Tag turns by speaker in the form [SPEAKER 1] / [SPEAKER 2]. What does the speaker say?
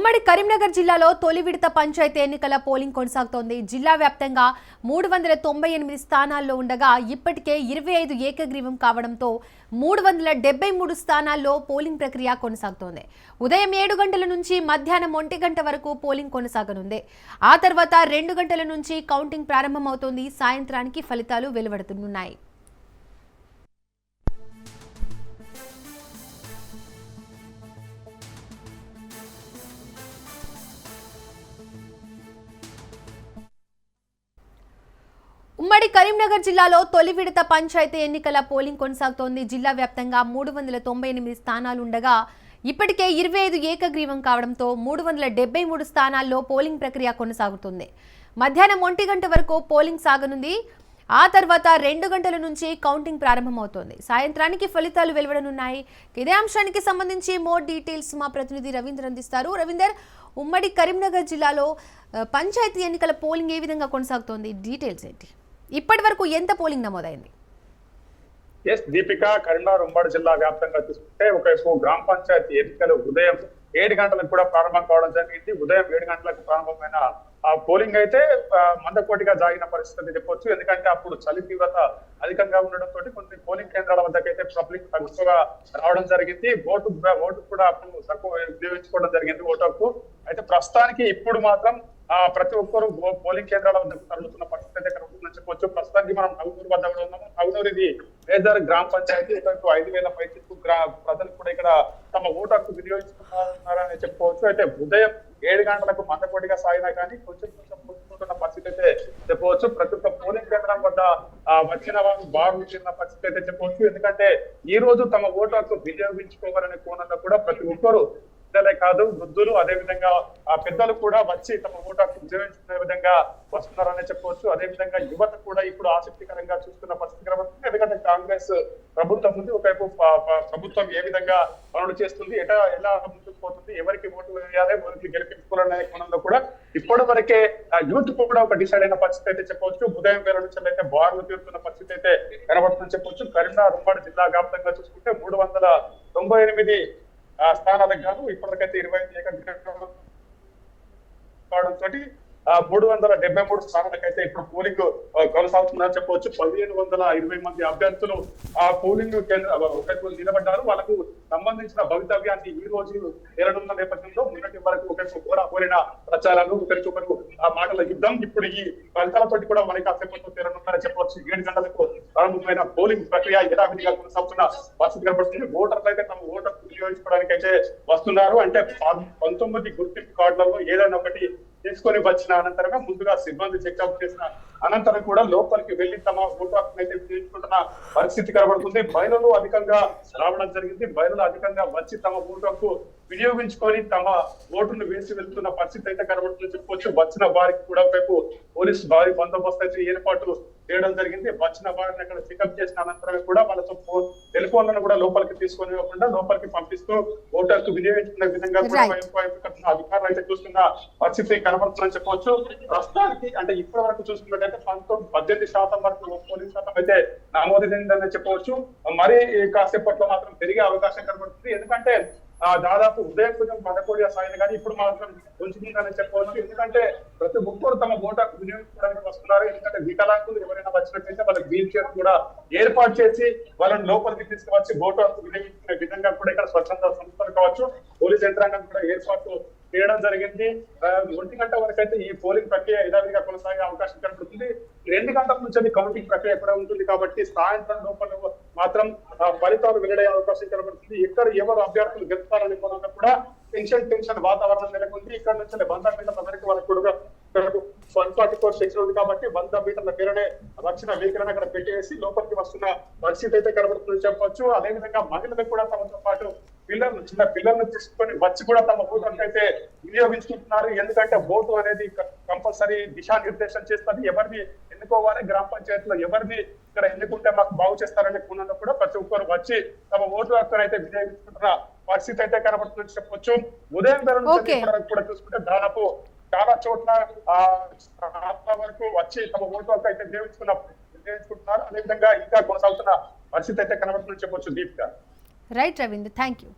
[SPEAKER 1] ఉమ్మడి కరీంనగర్ జిల్లాలో తొలి విడత పంచాయతీ ఎన్నికల పోలింగ్ కొనసాగుతోంది. జిల్లా వ్యాప్తంగా 398 స్థానాల్లో ఉండగా ఇప్పటికే 25 ఏకగ్రీవం కావడంతో 373 స్థానాల్లో పోలింగ్ ప్రక్రియ కొనసాగుతోంది. ఉదయం 7 గంటల నుంచి మధ్యాహ్నం 1 గంట వరకు పోలింగ్ కొనసాగనుంది. ఆ తర్వాత 2 గంటల నుంచి కౌంటింగ్ ప్రారంభమవుతోంది. సాయంత్రానికి ఫలితాలు వెలువడనున్నాయి. ఉమ్మడి కరీంనగర్ జిల్లాలో తొలి విడత పంచాయతీ ఎన్నికల పోలింగ్ కొనసాగుతోంది. జిల్లా వ్యాప్తంగా 398 స్థానాలు ఉండగా ఇప్పటికే 25 ఏకగ్రీవం కావడంతో 373 స్థానాల్లో పోలింగ్ ప్రక్రియ కొనసాగుతుంది. మధ్యాహ్నం 1 గంట వరకు పోలింగ్ సాగనుంది. ఆ తర్వాత 2 గంటల నుంచి కౌంటింగ్ ప్రారంభమవుతోంది. సాయంత్రానికి ఫలితాలు వెలువడనున్నాయి. ఇదే అంశానికి సంబంధించి మోర్ డీటెయిల్స్ మా ప్రతినిధి రవీందర్ అందిస్తారు. రవీందర్, ఉమ్మడి కరీంనగర్ జిల్లాలో పంచాయతీ ఎన్నికల పోలింగ్ ఏ విధంగా కొనసాగుతోంది? డీటెయిల్స్ ఏంటి? ఇప్పటి వరకు ఎంత పోలింగ్ నమోదైంది?
[SPEAKER 2] దీపిక, కరీంనగర్ ఉమ్మడి జిల్లా వ్యాప్తంగా చూసుకుంటే ఒకవైపు గ్రామ పంచాయతీ ఎన్నికలు ఉదయం 7 గంటలకు కూడా ప్రారంభం కావడం జరిగింది. ఉదయం 7 గంటలకు ప్రారంభమైన ఆ పోలింగ్ అయితే మందకోటిగా జాగిన పరిస్థితి చెప్పొచ్చు. ఎందుకంటే అప్పుడు చలి తీవ్రత అధికంగా ఉండడంతో కొన్ని పోలింగ్ కేంద్రాల వద్దకైతే పబ్లిక్ తక్కువగా రావడం జరిగింది. ఓటు కూడా అప్పుడు తక్కువ వినియోగించుకోవడం జరిగింది ఓటు హక్కు. అయితే ప్రస్తుతానికి ఇప్పుడు మాత్రం ప్రతి ఒక్కరు పోలింగ్ కేంద్రాల వద్దకు తరలుతున్న పరిస్థితి అయితే కనుకుంటుందని చెప్పొచ్చు. ప్రస్తుతానికి మనం నవనూరు వద్ద కూడా ఉన్నాము. నవనూరు ఇది మేజర్ గ్రామ పంచాయతీ. 5,000 పైచిలకు ప్రజలు కూడా ఇక్కడ తమ ఓటు హక్కు వినియోగించుకున్నారని చెప్పుకోవచ్చు. అయితే ఉదయం 7 గంటలకు మందకోటిగా సాగినా కానీ కొంచెం పుంజుకుంటున్న పరిస్థితి అయితే చెప్పవచ్చు. ప్రతి ఒక్క పోలింగ్ కేంద్రం వద్ద వచ్చిన వాళ్ళు బాగుంటున్న పరిస్థితి అయితే చెప్పవచ్చు. ఎందుకంటే ఈ రోజు తమ ఓటు హక్కు వినియోగించుకోవాలనే కోణంలో కూడా ప్రతి ఒక్కరు పిల్లలే కాదు, వృద్ధులు, అదే విధంగా పెద్దలు కూడా వచ్చి తమ ఓటు హక్కు వినియోగించుకునే విధంగా వస్తున్నారని చెప్పవచ్చు. అదే విధంగా యువత కూడా ఇప్పుడు ఆసక్తికరంగా చూస్తున్న పరిస్థితి కనబడుతుంది. ఎందుకంటే కాంగ్రెస్ ప్రభుత్వం ఉంది. ఒకవైపు ప్రభుత్వం ఏ విధంగా పనులు చేస్తుంది, ఎలా ముందుకు పోతుంది, ఎవరికి ఓటు వేయాలి, ఎవరికి గెలిపించుకోవాలనే కోణంలో కూడా ఇప్పటి వరకే యూత్ కూడా ఒక డిసైడ్ అయిన పరిస్థితి అయితే చెప్పవచ్చు. ఉదయం వేల నుంచి అయితే బారులు తీరుతున్న పరిస్థితి అయితే కనబడుతుందని చెప్పొచ్చు. కరీంనగర్ ఉమ్మడి జిల్లా వ్యాప్తంగా చూసుకుంటే 398 స్థానాలకు గాను ఇప్పటికైతే 25 ఏకగ్రీవం కావడంతో 373 స్థానాలకైతే ఇప్పుడు పోలింగ్ కొనసాగుతుందని చెప్పవచ్చు. 1,520 మంది అభ్యర్థులు ఆ పోలింగ్ కేంద్రం నిలబడ్డారు. వాళ్ళకు సంబంధించిన భవితవ్యాన్ని ఈ రోజు తేలనున్న నేపథ్యంలో మొన్నటి వరకు ఒకరికి కూడా కోరిన ప్రచారాలు, ఒకరికొకరు ఆ మాటల యుద్ధం ఇప్పుడు ఈ ఫలితాలతోటి కూడా మనకి కాసేపట్లో తేలనున్నారని చెప్పవచ్చు. 7 గంటలకు ప్రారంభమైన పోలింగ్ ప్రక్రియ యథావిధిగా కొనసాగుతున్న పరిస్థితి కనబడుతుంది. ఓటర్లు అయితే తమ ఓటర్ వినియోగించుకోవడానికి అయితే వస్తున్నారు. అంటే 19 గుర్తింపు కార్డులలో ఏదైనా ఒకటి తీసుకొని వచ్చిన అనంతరమే ముందుగా సిబ్బంది చెక్అప్ చేసిన అనంతరం కూడా లోపలికి వెళ్లి తమ ఓటు హక్కును అయితే వినియోగించుకుంటున్న పరిస్థితి కనబడుతుంది. మహిళలు అధికంగా రావడం జరిగింది. మహిళలు అధికంగా వచ్చి తమ ఓటు హక్కు వినియోగించుకొని తమ ఓటును వేసి వెళ్తున్న పరిస్థితి అయితే కనబడుతుందని చెప్పొచ్చు. వచ్చిన వారికి కూడా వైపు పోలీసు భారీ బందోబస్తు అయితే ఏర్పాటు చేయడం జరిగింది. వచ్చిన వారిని అక్కడ చెకప్ చేసిన అనంతరమే కూడా వాళ్ళతో టెలిఫోన్లను కూడా లోపలికి తీసుకొని ఇవ్వకుండా లోపలికి పంపిస్తూ ఓటు హక్కు వినియోగించుకునే విధంగా కూడా అధికారులు అయితే చూస్తున్న పరిస్థితి కనబడుతుందని చెప్పవచ్చు. ప్రస్తుతానికి అంటే ఇప్పటి వరకు చూసుకున్నట్లయితే 18% వరకు పోలింగ్ శాతం అయితే నమోదైందని చెప్పవచ్చు. మరి కాసేపట్లో మాత్రం పెరిగే అవకాశం కనబడుతుంది. ఎందుకంటే దాదాపు ఉదయం కొంచెం మందకోడిగా సాగిన కానీ ఇప్పుడు మాత్రం ఉంచుకుందని చెప్పవచ్చు. ఎందుకంటే ప్రతి ఒక్కరు తమ ఓటు హక్కు వినియోగించుకోవడానికి వస్తున్నారు. ఎందుకంటే వికలాంగులు ఎవరైనా వచ్చినట్లయితే వాళ్ళకి వీల్ చైర్ కూడా ఏర్పాటు చేసి వాళ్ళని లోపలికి తీసుకువచ్చి ఓటు హక్కు వినియోగించుకునే విధంగా కూడా ఇక్కడ స్వచ్ఛంద సంస్థలు కావచ్చు, పోలీస్ యంత్రాంగం కూడా ఏర్పాటు చేయడం జరిగింది. 1 గంట వరకు అయితే ఈ పోలింగ్ ప్రక్రియ యథావిధిగా కొనసాగే అవకాశం కనబడుతుంది. 2 గంటల నుంచి కౌంటింగ్ ప్రక్రియ కూడా ఉంటుంది కాబట్టి సాయంత్రం లోపల మాత్రం ఫలితాలు వెల్లడయ్యే అవకాశం కనబడుతుంది. ఎవరు అభ్యర్థులు గెలుస్తారనే కోణంలో కూడా టెన్షన్ వాతావరణం నెలకొంది. ఇక్కడ నుంచి 100 మీటర్ల వరకు వాళ్ళకు కూడా 144 సెక్షన్ ఉంది కాబట్టి 100 మీటర్ల పేరునే వచ్చిన వెహికల్ అక్కడ పెట్టేసి లోపలికి వస్తున్న పరిస్థితి అయితే కనబడుతుందని చెప్పొచ్చు. అదేవిధంగా మహిళలకు కూడా తమతో పాటు చిన్న పిల్లలను తీసుకొని వచ్చి కూడా తమ ఓటు అయితే వినియోగించుకుంటున్నారు. ఎందుకంటే ఓటు అనేది కంపల్సరీ దిశానిర్దేశం చేస్తుంది. ఎవరిని ఎన్నుకోవాలి, గ్రామ పంచాయతీలో ఎవరిని ఇక్కడ ఎన్నుకుంటే మాకు బాగు చేస్తారనే కోణంలో కూడా ప్రతి ఒక్కరు వచ్చి తమ ఓటు హక్కును అయితే వినియోగించుకుంటున్న పరిస్థితి అయితే కనబడుతుందని చెప్పొచ్చు. ఉదయం వేళ నుంచి కూడా చూసుకుంటే దాదాపు చాలా చోట్ల వరకు వచ్చి తమ ఓటు హక్కు అయితే వినియోగించుకుంటున్నారు. అదేవిధంగా ఇంకా కొనసాగుతున్న పరిస్థితి అయితే కనబడుతుందని చెప్పొచ్చు. Deepika.
[SPEAKER 1] Right Ravindra, thank you.